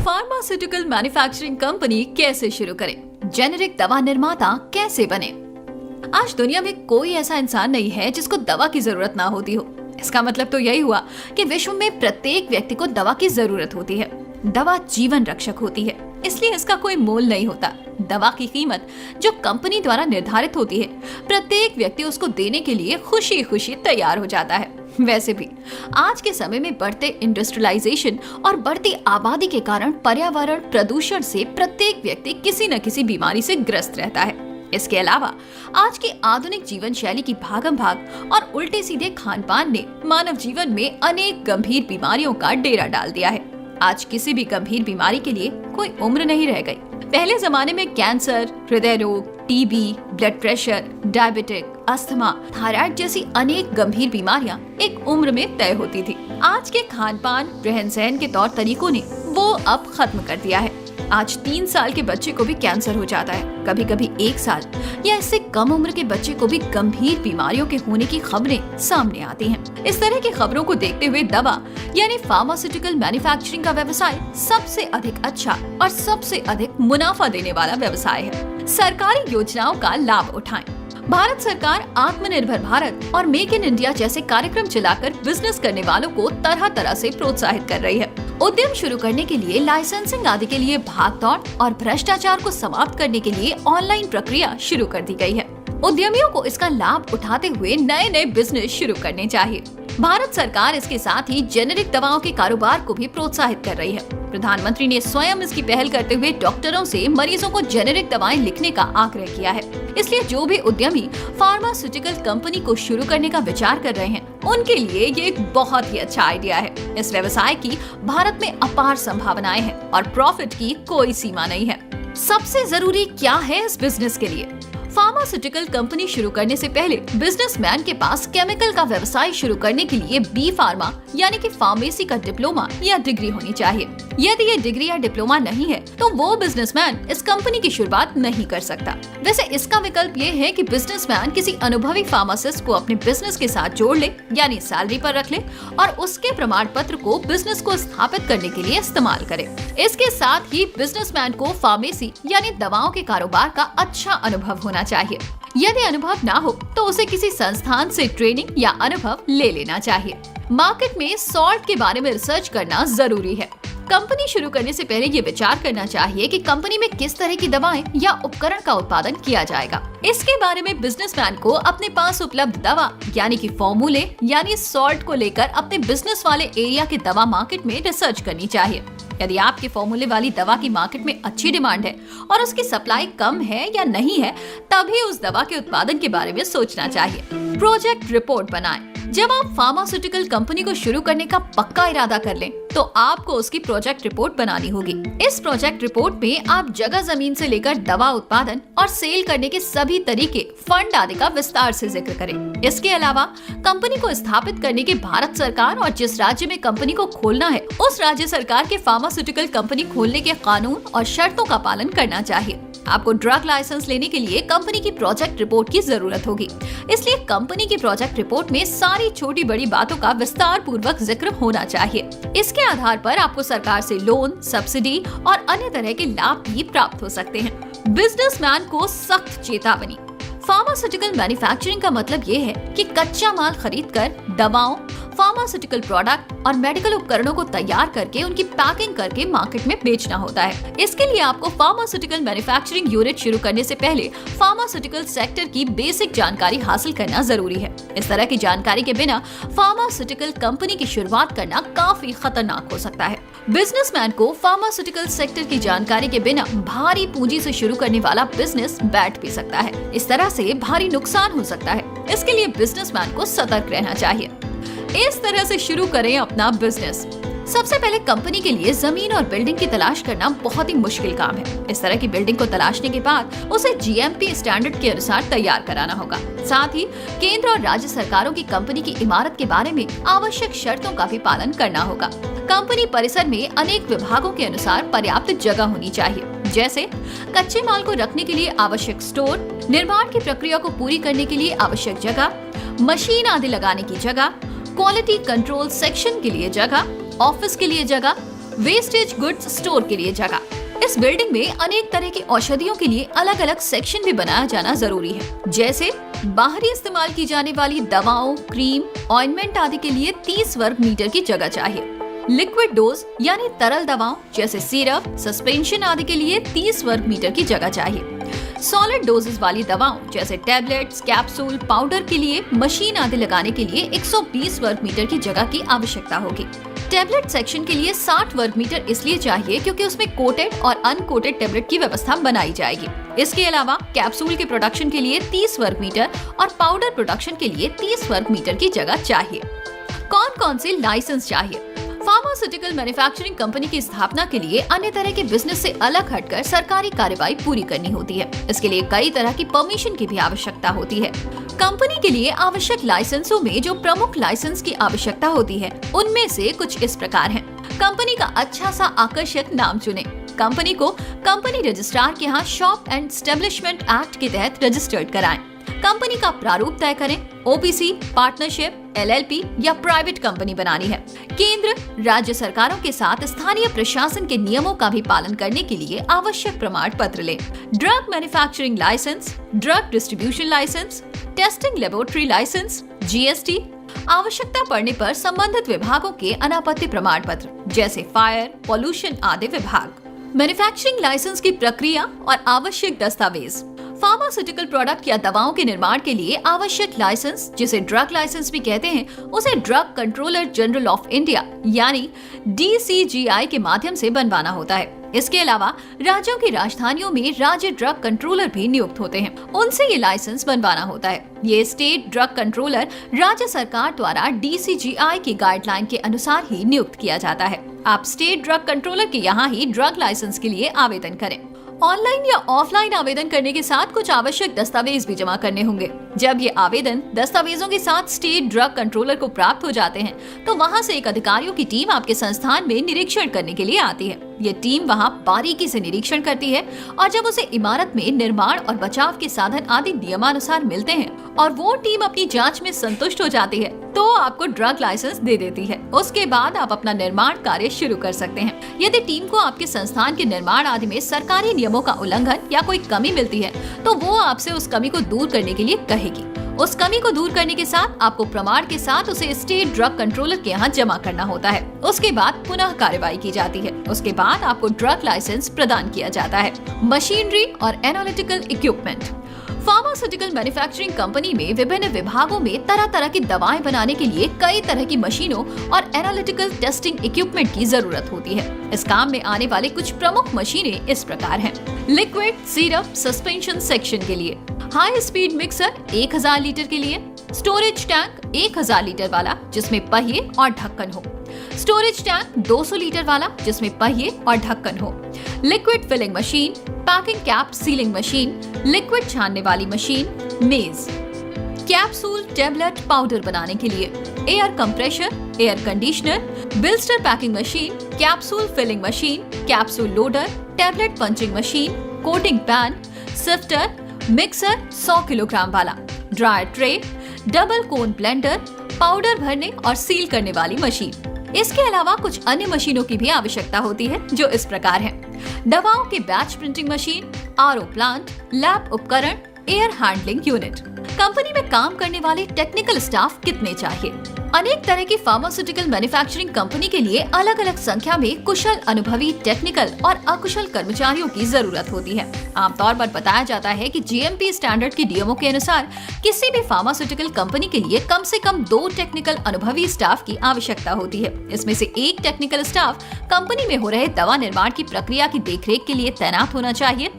Pharmaceutical manufacturing company कैसे शुरू करें? जेनेरिक दवा निर्माता कैसे बने? आज दुनिया में कोई ऐसा इंसान नहीं है जिसको दवा की जरूरत ना होती हो। इसका मतलब तो यही हुआ कि विश्व में प्रत्येक व्यक्ति को दवा की जरूरत होती है। दवा जीवन रक्षक होती है, इसलिए इसका कोई मोल नहीं होता। दवा की कीमत जो कंपनी द्वारा निर्धारित होती है, प्रत्येक व्यक्ति उसको देने के लिए खुशी खुशी तैयार हो जाता है। वैसे भी आज के समय में बढ़ते इंडस्ट्रियलाइजेशन और बढ़ती आबादी के कारण पर्यावरण प्रदूषण से प्रत्येक व्यक्ति किसी न किसी बीमारी से ग्रस्त रहता है। इसके अलावा आज की आधुनिक जीवन शैली की भागम भाग और उल्टे सीधे खान पान ने मानव जीवन में अनेक गंभीर बीमारियों का डेरा डाल दिया है। आज किसी भी गंभीर बीमारी के लिए कोई उम्र नहीं रह गई। पहले जमाने में कैंसर, हृदय रोग, TB, blood pressure, diabetic, asthma, thyroid जैसी अनेक गंभीर बीमारियां एक उम्र में तय होती थी। आज के खान पान, रहन सहन के तौर तरीकों ने वो अब खत्म कर दिया है। आज 3 साल के बच्चे को भी कैंसर हो जाता है। कभी कभी 1 साल या इससे कम उम्र के बच्चे को भी गंभीर बीमारियों के होने की खबरें सामने आती हैं। इस तरह की खबरों को देखते हुए दवा यानी फार्मास्यूटिकल मैन्युफैक्चरिंग का व्यवसाय सबसे अधिक अच्छा और सबसे अधिक मुनाफा देने वाला व्यवसाय है। सरकारी योजनाओं का लाभ उठाएं। भारत सरकार आत्मनिर्भर भारत और मेक इन इंडिया जैसे कार्यक्रम चलाकर बिजनेस करने वालों को तरह तरह से प्रोत्साहित कर रही है। उद्यम शुरू करने के लिए लाइसेंसिंग आदि के लिए भागदौड़ और भ्रष्टाचार को समाप्त करने के लिए ऑनलाइन प्रक्रिया शुरू कर दी गई है। उद्यमियों को इसका लाभ उठाते हुए नए नए बिजनेस शुरू करने चाहिए। भारत सरकार इसके साथ ही जेनेरिक दवाओं के कारोबार को भी प्रोत्साहित कर रही है। प्रधानमंत्री ने स्वयं इसकी पहल करते हुए डॉक्टरों से मरीजों को जेनेरिक दवाएं लिखने का आग्रह किया है। इसलिए जो भी उद्यमी फार्मास्यूटिकल कंपनी को शुरू करने का विचार कर रहे हैं, उनके लिए ये एक बहुत ही अच्छा आइडिया है। इस व्यवसाय की भारत में अपार संभावनाएं हैं और प्रॉफिट की कोई सीमा नहीं है। सबसे जरूरी क्या है इस बिजनेस के लिए? फार्मास्यूटिकल कंपनी शुरू करने से पहले बिजनेसमैन के पास केमिकल का व्यवसाय शुरू करने के लिए बी फार्मा यानी कि फार्मेसी का डिप्लोमा या डिग्री होनी चाहिए। यदि ये डिग्री या डिप्लोमा नहीं है तो वो बिजनेसमैन इस कंपनी की शुरुआत नहीं कर सकता। वैसे इसका विकल्प ये है कि बिजनेसमैन किसी अनुभवी फार्मासिस्ट को अपने बिजनेस के साथ जोड़ ले यानी सैलरी पर रख ले और उसके प्रमाण पत्र को बिजनेस को स्थापित करने के लिए इस्तेमाल करे। इसके साथ ही बिजनेसमैन को फार्मेसी यानी दवाओं के कारोबार का अच्छा अनुभव होना चाहिए। यदि अनुभव ना हो तो उसे किसी संस्थान से ट्रेनिंग या अनुभव ले लेना चाहिए। मार्केट में सॉल्ट के बारे में रिसर्च करना जरूरी है। कंपनी शुरू करने से पहले ये विचार करना चाहिए कि कंपनी में किस तरह की दवाएं या उपकरण का उत्पादन किया जाएगा। इसके बारे में बिजनेसमैन को अपने पास उपलब्ध दवा यानी कि फॉर्मूले यानी सॉल्ट को लेकर अपने बिजनेस वाले एरिया के दवा मार्केट में रिसर्च करनी चाहिए। यदि आपके फॉर्मूले वाली दवा की मार्केट में अच्छी डिमांड है और उसकी सप्लाई कम है या नहीं है, तभी उस दवा के उत्पादन के बारे में सोचना चाहिए। प्रोजेक्ट रिपोर्ट बनाएं। जब आप फार्मास्यूटिकल कंपनी को शुरू करने का पक्का इरादा कर लें, तो आपको उसकी प्रोजेक्ट रिपोर्ट बनानी होगी। इस प्रोजेक्ट रिपोर्ट में आप जगह जमीन से लेकर दवा उत्पादन और सेल करने के सभी तरीके, फंड आदि का विस्तार से जिक्र करें। इसके अलावा कंपनी को स्थापित करने के भारत सरकार और जिस राज्य में कंपनी को खोलना है, उस राज्य सरकार के फार्मास्यूटिकल कंपनी खोलने के कानून और शर्तों का पालन करना चाहिए। आपको ड्रग लाइसेंस लेने के लिए कंपनी की प्रोजेक्ट रिपोर्ट की जरूरत होगी। इसलिए कंपनी की प्रोजेक्ट रिपोर्ट में सारी छोटी बड़ी बातों का विस्तार पूर्वक जिक्र होना चाहिए। इसके आधार पर आपको सरकार से लोन, सब्सिडी और अन्य तरह के लाभ भी प्राप्त हो सकते हैं। बिजनेसमैन को सख्त चेतावनी। फार्मास्यूटिकल मैन्युफैक्चरिंग का मतलब ये है कि कच्चा माल खरीदकर दवाओं, फार्मास्यूटिकल प्रोडक्ट और मेडिकल उपकरणों को तैयार करके उनकी पैकिंग करके मार्केट में बेचना होता है। इसके लिए आपको फार्मास्यूटिकल मैन्युफैक्चरिंग यूनिट शुरू करने से पहले फार्मास्यूटिकल सेक्टर की बेसिक जानकारी हासिल करना जरूरी है। इस तरह की जानकारी के बिना फार्मास्यूटिकल कंपनी की शुरुआत करना काफी खतरनाक हो सकता है। बिजनेसमैन को फार्मास्यूटिकल सेक्टर की जानकारी के बिना भारी पूंजी से शुरू करने वाला बिजनेस बैठ भी सकता है। इस तरह से भारी नुकसान हो सकता है। इसके लिए बिजनेसमैन को सतर्क रहना चाहिए। इस तरह से शुरू करें अपना बिजनेस। सबसे पहले कंपनी के लिए जमीन और बिल्डिंग की तलाश करना बहुत ही मुश्किल काम है। इस तरह की बिल्डिंग को तलाशने के बाद उसे जीएमपी स्टैंडर्ड के अनुसार तैयार कराना होगा। साथ ही केंद्र और राज्य सरकारों की कंपनी की इमारत के बारे में आवश्यक शर्तों का भी पालन करना होगा। कंपनी परिसर में अनेक विभागों के अनुसार पर्याप्त जगह होनी चाहिए, जैसे कच्चे माल को रखने के लिए आवश्यक स्टोर, निर्माण की प्रक्रिया को पूरी करने के लिए आवश्यक जगह, मशीन आदि लगाने की जगह, क्वालिटी कंट्रोल सेक्शन के लिए जगह, ऑफिस के लिए जगह, वेस्टेज गुड्स स्टोर के लिए जगह। इस बिल्डिंग में अनेक तरह की औषधियों के लिए अलग अलग सेक्शन भी बनाया जाना जरूरी है। जैसे बाहरी इस्तेमाल की जाने वाली दवाओं, क्रीम, ऑइंटमेंट आदि के लिए 30 वर्ग मीटर की जगह चाहिए। लिक्विड डोज यानी तरल दवाओं जैसे सिरप, सस्पेंशन आदि के लिए 30 वर्ग मीटर की जगह चाहिए। सॉलिड डोजेस वाली दवाओं जैसे टैबलेट्स, कैप्सूल, पाउडर के लिए मशीन आदि लगाने के लिए 120 वर्ग मीटर की जगह की आवश्यकता होगी। टैबलेट सेक्शन के लिए 60 वर्ग मीटर इसलिए चाहिए क्योंकि उसमें कोटेड और अनकोटेड टैबलेट की व्यवस्था बनाई जाएगी। इसके अलावा कैप्सूल के प्रोडक्शन के लिए 30 वर्ग मीटर और पाउडर प्रोडक्शन के लिए 30 वर्ग मीटर की जगह चाहिए। कौन कौन से लाइसेंस चाहिए? फार्मास्यूटिकल मैन्युफैक्चरिंग कंपनी की स्थापना के लिए अन्य तरह के बिजनेस से अलग हटकर सरकारी कार्यवाही पूरी करनी होती है। इसके लिए कई तरह की परमिशन की भी आवश्यकता होती है। कंपनी के लिए आवश्यक लाइसेंसों में जो प्रमुख लाइसेंस की आवश्यकता होती है उनमें से कुछ इस प्रकार हैं। कंपनी का अच्छा सा आकर्षक नाम चुनें। कंपनी को कंपनी रजिस्ट्रार के यहाँ शॉप एंड एस्टेब्लिशमेंट एक्ट के तहत रजिस्टर्ड कराएं। कंपनी का प्रारूप तय करें। ओपीसी, पार्टनरशिप, एलएलपी या प्राइवेट कंपनी बनानी है। केंद्र, राज्य सरकारों के साथ स्थानीय प्रशासन के नियमों का भी पालन करने के लिए आवश्यक प्रमाण पत्र लें। Drug manufacturing licence, drug distribution licence, testing laboratory licence, GST, आवश्यकता पड़ने पर संबंधित विभागों के अनापत्ति प्रमाण पत्र जैसे फायर, पॉल्यूशन आदि विभाग। मैन्युफैक्चरिंग लाइसेंस की प्रक्रिया और आवश्यक दस्तावेज। फार्मास्यूटिकल प्रोडक्ट या दवाओं के निर्माण के लिए आवश्यक लाइसेंस, जिसे ड्रग लाइसेंस भी कहते हैं, उसे drug controller general of India यानी DCGI के माध्यम से बनवाना होता है। इसके अलावा राज्यों की राजधानियों में राज्य ड्रग कंट्रोलर भी नियुक्त होते हैं, उनसे ये लाइसेंस बनवाना होता है। ये स्टेट ड्रग कंट्रोलर राज्य सरकार द्वारा DCGI की गाइडलाइन के अनुसार ही नियुक्त किया जाता है। आप स्टेट ड्रग कंट्रोलर के यहाँ ही ड्रग लाइसेंस के लिए आवेदन करें। ऑनलाइन या ऑफलाइन आवेदन करने के साथ कुछ आवश्यक दस्तावेज भी जमा करने होंगे। जब ये आवेदन दस्तावेजों के साथ स्टेट ड्रग कंट्रोलर को प्राप्त हो जाते हैं, तो वहाँ से एक अधिकारियों की टीम आपके संस्थान में निरीक्षण करने के लिए आती है। ये टीम वहाँ बारीकी से निरीक्षण करती है और जब उसे इमारत में निर्माण और बचाव के साधन आदि नियमानुसार मिलते हैं और वो टीम अपनी जांच में संतुष्ट हो जाती है, तो आपको ड्रग लाइसेंस दे देती है। उसके बाद आप अपना निर्माण कार्य शुरू कर सकते हैं। यदि टीम को आपके संस्थान के निर्माण आदि में सरकारी नियमों का उल्लंघन या कोई कमी मिलती है, तो वो आपसे उस कमी को दूर करने के लिए कहेगी। उस कमी को दूर करने के साथ आपको प्रमाण के साथ उसे स्टेट ड्रग कंट्रोलर के यहाँ जमा करना होता है। उसके बाद पुनः कार्यवाही की जाती है। उसके बाद आपको ड्रग लाइसेंस प्रदान किया जाता है। मशीनरी और analytical equipment. Pharmaceutical manufacturing company में विभिन्न विभागों में तरह तरह की दवाएं बनाने के लिए कई तरह की मशीनों और एनालिटिकल टेस्टिंग इक्विपमेंट की जरूरत होती है। इस काम में आने वाले कुछ प्रमुख मशीनें इस प्रकार हैं। लिक्विड, सिरप, सस्पेंशन सेक्शन के लिए, हाई स्पीड मिक्सर 1000 लीटर के लिए, स्टोरेज टैंक 1000 लीटर वाला जिसमें पहिए और ढक्कन हो, स्टोरेज टैंक 200 लीटर वाला जिसमें पहिए और ढक्कन हो, liquid filling machine, packing cap sealing machine, liquid छानने वाली मशीन, मेज, कैप्सूल, टेबलेट, पाउडर बनाने के लिए, air compressor, air conditioner, blister packing machine, capsule filling machine, capsule loader, tablet punching machine, coating pan, sifter, mixer 100 kilogram वाला, dryer tray, double cone blender, powder भरने और seal करने वाली machine. इसके अलावा कुछ अन्य मशीनों की भी आवश्यकता होती है जो इस प्रकार हैं। दवाओं के batch printing machine, RO plant, lab उपकरण, एयर हैंडलिंग यूनिट। कंपनी में काम करने वाले टेक्निकल स्टाफ कितने चाहिए? अनेक तरह की फार्मास्यूटिकल मैन्युफैक्चरिंग कंपनी के लिए अलग अलग संख्या में कुशल, अनुभवी, टेक्निकल और अकुशल कर्मचारियों की जरूरत होती है। आमतौर पर बताया जाता है कि जीएमपी स्टैंडर्ड की नियमों के अनुसार किसी भी फार्मास्यूटिकल कंपनी के लिए कम से कम 2 टेक्निकल अनुभवी स्टाफ की आवश्यकता होती है। इसमें से एक टेक्निकल स्टाफ कंपनी में हो रहे दवा निर्माण की प्रक्रिया की देखरेख के लिए तैनात होना चाहिए।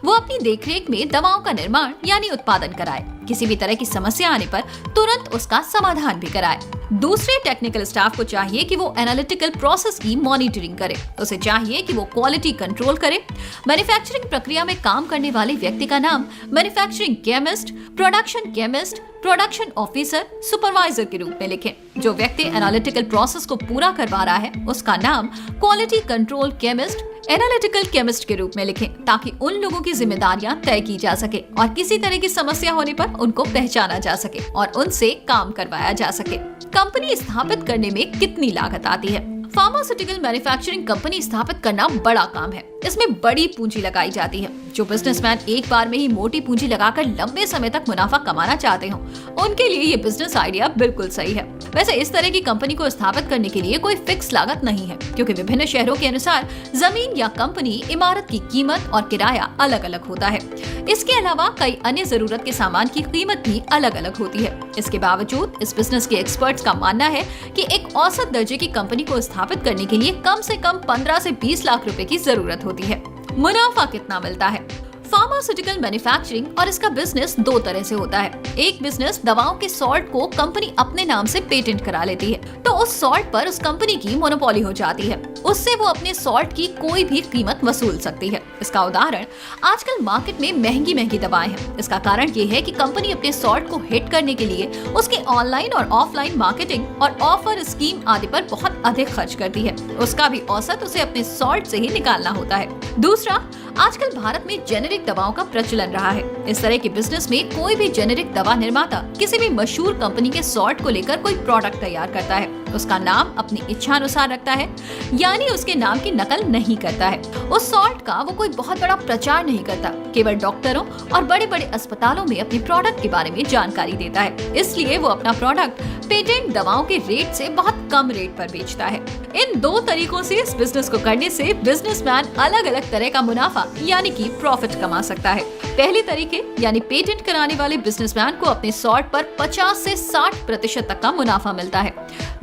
वो अपनी देखरेख में दवाओं का निर्माण यानी उत्पादन कराए, किसी भी तरह की समस्या आने पर तुरंत उसका समाधान भी कराए। दूसरे टेक्निकल स्टाफ को चाहिए कि वो एनालिटिकल प्रोसेस की मॉनिटरिंग करे। उसे चाहिए कि वो क्वालिटी कंट्रोल करे। मैन्युफैक्चरिंग प्रक्रिया में काम करने वाले व्यक्ति का नाम manufacturing chemist, production officer, supervisor के रूप में लिखें। जो व्यक्ति एनालिटिकल प्रोसेस को पूरा करवा रहा है उसका नाम quality control chemist, analytical chemist के रूप में लिखें, ताकि उन लोगों की जिम्मेदारियां तय की जा सके और किसी तरह की समस्या होने पर उनको पहचाना जा सके और उनसे काम करवाया जा सके। कंपनी स्थापित करने में कितनी लागत आती है? फार्मास्यूटिकल मैन्युफैक्चरिंग कंपनी स्थापित करना बड़ा काम है। इसमें बड़ी पूंजी लगाई जाती है। जो बिजनेसमैन एक बार में ही मोटी पूंजी लगाकर लंबे समय तक मुनाफा कमाना चाहते हो, उनके लिए ये बिजनेस आइडिया बिल्कुल सही है। वैसे इस तरह की कंपनी को स्थापित करने के लिए कोई फिक्स लागत नहीं है, क्योंकि विभिन्न शहरों के अनुसार जमीन या कंपनी इमारत की कीमत और किराया अलग अलग होता है। इसके अलावा कई अन्य जरूरत के सामान की कीमत भी अलग अलग होती है। इसके बावजूद इस बिजनेस के एक्सपर्ट्स का मानना है कि एक औसत दर्जे की कंपनी को स्थापित करने के लिए कम से कम 15 से 20 लाख रुपए की जरूरत होती है। मुनाफा कितना मिलता है? फार्मास्यूटिकल मैन्युफैक्चरिंग और इसका बिजनेस दो तरह से होता है। एक बिजनेस दवाओं के सॉल्ट को कंपनी अपने नाम से पेटेंट करा लेती है, तो उस सॉल्ट पर उस कंपनी की मोनोपोली हो जाती है। उससे वो अपने सॉल्ट की कोई भी कीमत वसूल सकती है। इसका उदाहरण आजकल मार्केट में महंगी महंगी दवाएं हैं। इसका कारण ये है कि कंपनी अपने सॉल्ट को हिट करने के लिए उसके ऑनलाइन और ऑफलाइन मार्केटिंग और ऑफर स्कीम आदि पर बहुत अधिक खर्च करती है। उसका भी औसत उसे अपने सॉल्ट से ही निकालना होता है। दूसरा, आजकल भारत में जेनेरिक दवाओं का प्रचलन रहा है। इस तरह के बिजनेस में कोई भी जेनेरिक दवा निर्माता किसी भी मशहूर कंपनी के सॉल्ट को लेकर कोई प्रोडक्ट तैयार करता है, उसका नाम अपनी इच्छा अनुसार रखता है, यानी उसके नाम की नकल नहीं करता है। उस सॉल्ट का वो कोई बहुत बड़ा प्रचार नहीं करता, केवल डॉक्टरों और बड़े बड़े अस्पतालों में अपने प्रोडक्ट के बारे में जानकारी देता है। इसलिए वो अपना प्रोडक्ट पेटेंट दवाओं के रेट से बहुत कम रेट पर बेचता है। इन दो तरीकों से इस बिजनेस को करने से बिजनेसमैन अलग अलग तरह का मुनाफा यानी कि प्रॉफिट कमा सकता है। पहले तरीके यानी पेटेंट कराने वाले बिजनेसमैन को अपने सॉल्ट पर 50 से 60% तक का मुनाफा मिलता है।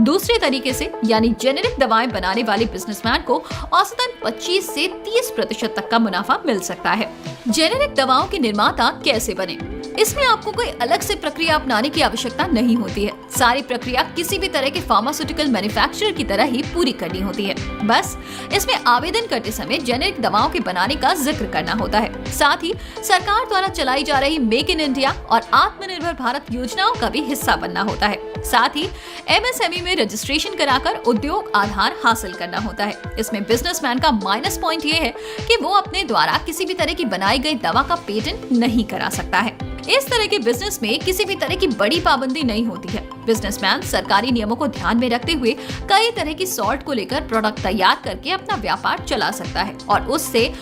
दूसरे तरीके से यानी जेनेरिक दवाएं बनाने वाले बिजनेसमैन को औसतन 25 से 30% तक का मुनाफा मिल सकता है। जेनेरिक दवाओं के निर्माता कैसे बने? इसमें आपको कोई अलग से प्रक्रिया अपनाने की आवश्यकता नहीं होती है। सारी प्रक्रिया किसी भी तरह के फार्मास्यूटिकल मैन्युफैक्चरर की तरह ही पूरी करनी होती है। बस इसमें आवेदन करते समय जेनेरिक दवाओं के बनाने का जिक्र करना होता है। साथ ही सरकार द्वारा चलाई जा रही मेक इन इंडिया और आत्मनिर्भर भारत योजनाओं का भी हिस्सा बनना होता है। साथ ही MSME में रजिस्ट्रेशन कराकर उद्योग आधार हासिल करना होता है। इसमें बिजनेसमैन का माइनस पॉइंट ये है कि वो अपने द्वारा किसी भी तरह की बनाई गई दवा का पेटेंट नहीं करा सकता है। इस तरह के बिजनेस में किसी भी तरह की बड़ी पाबंदी नहीं होती है। बिजनेसमैन सरकारी नियमों को ध्यान में रखते हुए कई तरह की सॉल्ट को लेकर प्रोडक्ट तैयार करके अपना व्यापार चला सकता है और उससे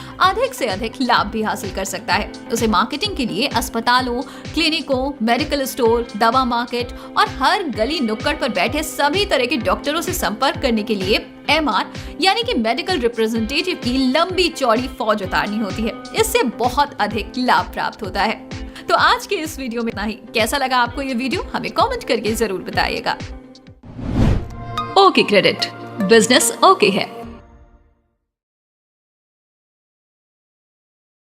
से अधिक लाभ भी हासिल कर सकता है। उसे मार्केटिंग के लिए अस्पतालों, क्लिनिकों, मेडिकल स्टोर, दवा मार्केट और हर गली नुक्कड़ पर बैठे सभी तरह के डॉक्टरों से संपर्क करने के लिए MR यानी कि मेडिकल रिप्रेजेंटेटिव की लंबी चौड़ी फौज उतारनी होती है। इससे बहुत अधिक लाभ प्राप्त होता है। तो आज के इस वीडियो में इतना ही। कैसा लगा आपको ये वीडियो? हमें कमेंट करके जरूर बताइएगा। ओके क्रेडिट, बिजनेस ओके है।